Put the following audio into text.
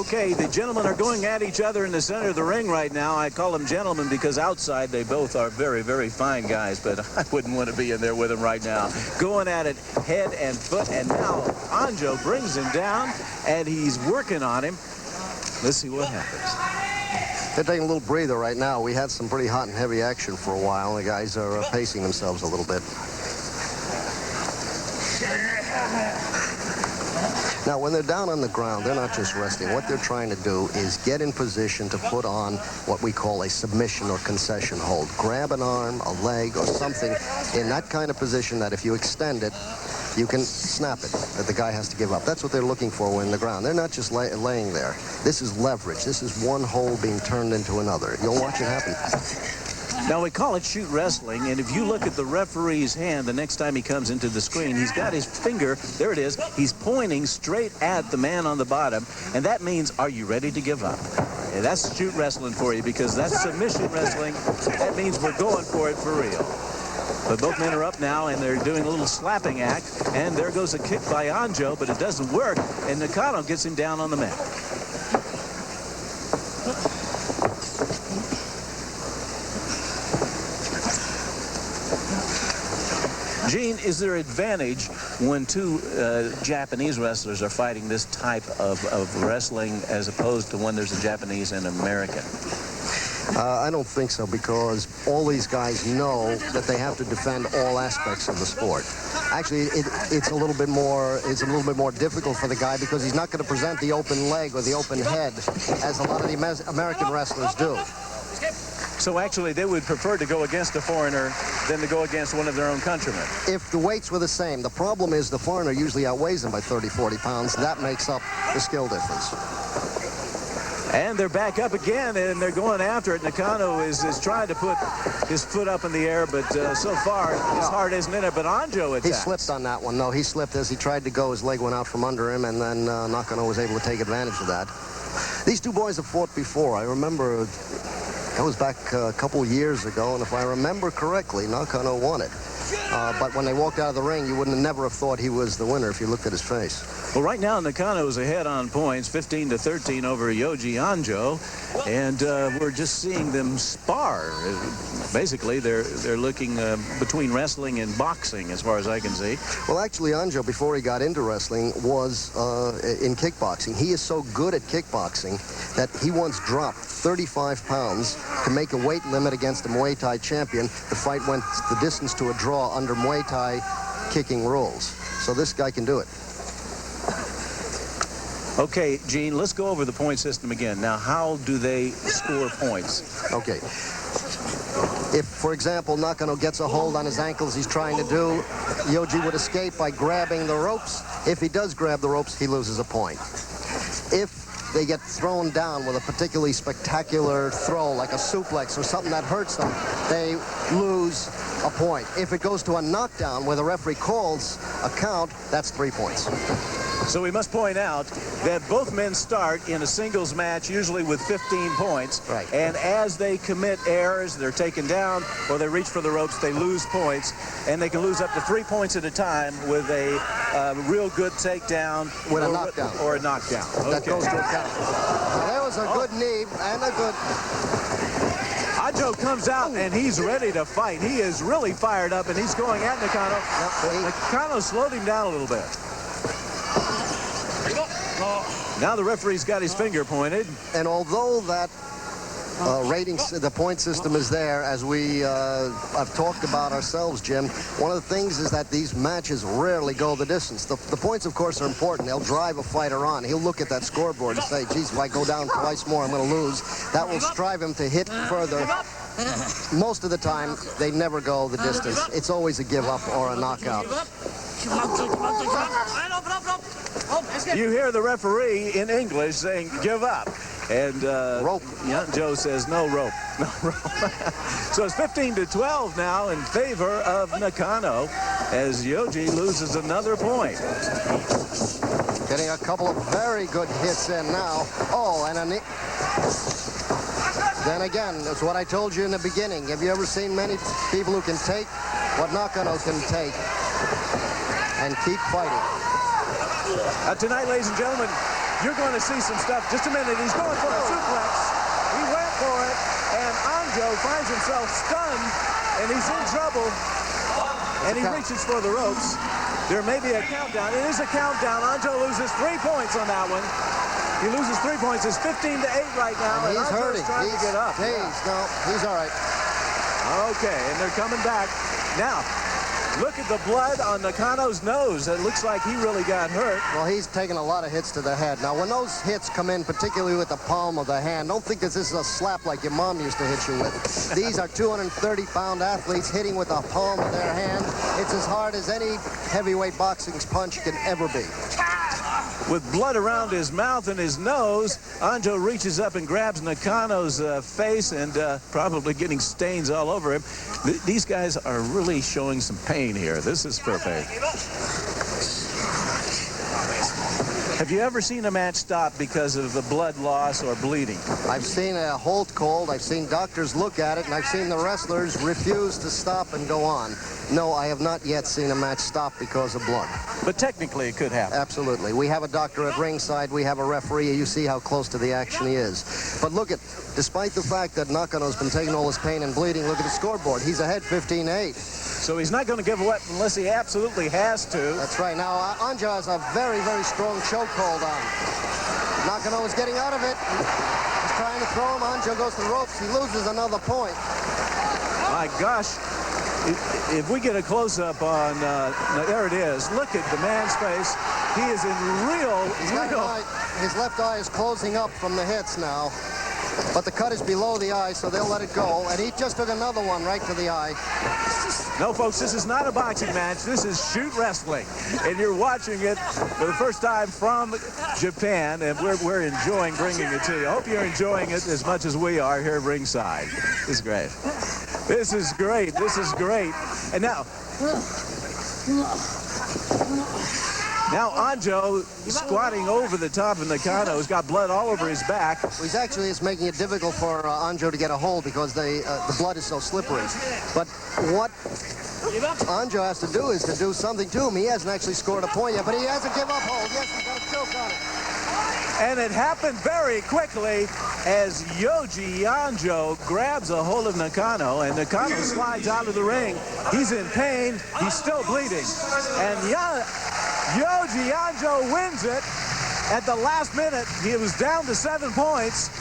Okay, the gentlemen are going at each other in the center of the ring right now. I call them gentlemen because outside they both are very, very fine guys, but I wouldn't want to be in there with them right now. Going at it head and foot, and now Anjoh brings him down, and he's working on him. Let's see what happens. They're taking a little breather right now. We had some pretty hot and heavy action for a while. The guys are pacing themselves a little bit. Now, when they're down on the ground, they're not just resting. What they're trying to do is get in position to put on what we call a submission or concession hold. Grab an arm, a leg, or something in that kind of position that if you extend it, you can snap it, that the guy has to give up. That's what they're looking for when the ground. They're not just laying there. This is leverage. This is one hold being turned into another. You'll watch it happen. Now, we call it shoot wrestling, and if you look at the referee's hand the next time he comes into the screen, he's got his finger, there it is, he's pointing straight at the man on the bottom, and that means, are you ready to give up? Yeah, that's shoot wrestling for you, because that's submission wrestling. That means we're going for it for real. But both men are up now, and they're doing a little slapping act, and there goes a kick by Anjoh, but it doesn't work, and Nakano gets him down on the mat. Gene, is there advantage when two Japanese wrestlers are fighting this type of wrestling as opposed to when there's a Japanese and American? I don't think so, because all these guys know that they have to defend all aspects of the sport. Actually, it's a little bit more difficult for the guy because he's not going to present the open leg or the open head as a lot of the American wrestlers do. So actually, they would prefer to go against a foreigner than to go against one of their own countrymen. If the weights were the same, the problem is the foreigner usually outweighs them by 30, 40 pounds. That makes up the skill difference. And they're back up again, and they're going after it. Nakano is trying to put his foot up in the air, but so far, his heart isn't in it. But Anjoh attacks. He slipped on that one. No, he slipped as he tried to go. His leg went out from under him, and then Nakano was able to take advantage of that. These two boys have fought before. I remember that was back a couple years ago, and if I remember correctly, Nakano won it. But when they walked out of the ring, you wouldn't never have thought he was the winner if you looked at his face. Well, right now, Nakano's ahead on points, 15-13 over Yoji Anjoh, and we're just seeing them spar. Basically, they're looking between wrestling and boxing, as far as I can see. Well, actually, Anjoh, before he got into wrestling, was in kickboxing. He is so good at kickboxing that he once dropped 35 pounds to make a weight limit against a Muay Thai champion. The fight went the distance to a draw under Muay Thai kicking rules. So this guy can do it. Okay, Gene, let's go over the point system again. Now, how do they score points? Okay. If, for example, Nakano gets a hold on his ankles he's trying to do, Yoji would escape by grabbing the ropes. If he does grab the ropes, he loses a point. If they get thrown down with a particularly spectacular throw, like a suplex or something that hurts them, they lose a point. If it goes to a knockdown where the referee calls a count, that's 3 points. So we must point out that both men start in a singles match, usually with 15 points. Right. And as they commit errors, they're taken down, or they reach for the ropes, they lose points. And they can lose up to 3 points at a time with a real good takedown. With a knockdown. Or a knockdown. Okay. That goes to a count. Now, there was a good knee and a good... Anjoh comes out, and he's ready to fight. He is really fired up, and he's going at Nakano. Yep. Nakano slowed him down a little bit. Now the referee's got his finger pointed. And although that the point system is there, as we have talked about ourselves, Jim, one of the things is that these matches rarely go the distance. The points, of course, are important. They'll drive a fighter on. He'll look at that scoreboard and say, geez, if I go down twice more, I'm going to lose. That will drive him to hit further. Most of the time, they never go the distance. It's always a give-up or a knockout. You hear the referee in English saying, give up. And rope. Joe says, no rope. No rope. So it's 15-12 now in favor of Nakano as Yoji loses another point. Getting a couple of very good hits in now. Oh, and then again, that's what I told you in the beginning. Have you ever seen many people who can take what Nakano can take and keep fighting? Tonight, ladies and gentlemen, you're going to see some stuff. Just a minute. He's going for a suplex. He went for it, and Anjoh finds himself stunned, and he's in trouble. And he reaches for the ropes. There may be a countdown. It is a countdown. Anjoh loses 3 points on that one. He loses 3 points. It's 15-8 right now. And he's hurting. Trying to get up. No, he's all right. Okay, and they're coming back. Now, look at the blood on Nakano's nose. It looks like he really got hurt. Well, he's taking a lot of hits to the head. Now, when those hits come in, particularly with the palm of the hand, don't think that this is a slap like your mom used to hit you with. These are 230-pound athletes hitting with the palm of their hand. It's as hard as any heavyweight boxing's punch can ever be. With blood around his mouth and his nose, Anjoh reaches up and grabs Nakano's face and probably getting stains all over him. These guys are really showing some pain here. This is perfect. Have you ever seen a match stop because of the blood loss or bleeding? I've seen a hold called, I've seen doctors look at it, and I've seen the wrestlers refuse to stop and go on. No, I have not yet seen a match stop because of blood. But technically, it could happen. Absolutely. We have a doctor at ringside. We have a referee. You see how close to the action he is. But look at, despite the fact that Nakano's been taking all his pain and bleeding, look at the scoreboard. He's ahead 15-8. So he's not going to give up unless he absolutely has to. That's right. Now, Anjoh has a very, very strong chokehold on. Nakano is getting out of it. He's trying to throw him. Anjoh goes to the ropes. He loses another point. My gosh. If we get a close-up on, there it is. Look at the man's face. He is in his left eye is closing up from the hits now. But the cut is below the eye, so they'll let it go. And he just took another one right to the eye. No, folks, this is not a boxing match. This is shoot wrestling. And you're watching it for the first time from Japan, and we're enjoying bringing it to you. I hope you're enjoying it as much as we are here at ringside. This is great. This is great. This is great. And now Anjoh squatting over the top of Nakano. He's got blood all over his back. Well, he's actually making it difficult for Anjoh to get a hold because the blood is so slippery. But what Anjoh has to do is to do something to him. He hasn't actually scored a point yet, but he has a give-up hold. Yes, he's got a choke on it. And it happened very quickly as Yoji Anjoh grabs a hold of Nakano, and Nakano slides out of the ring. He's in pain. He's still bleeding. And Yoji Anjoh wins it at the last minute. He was down to 7 points.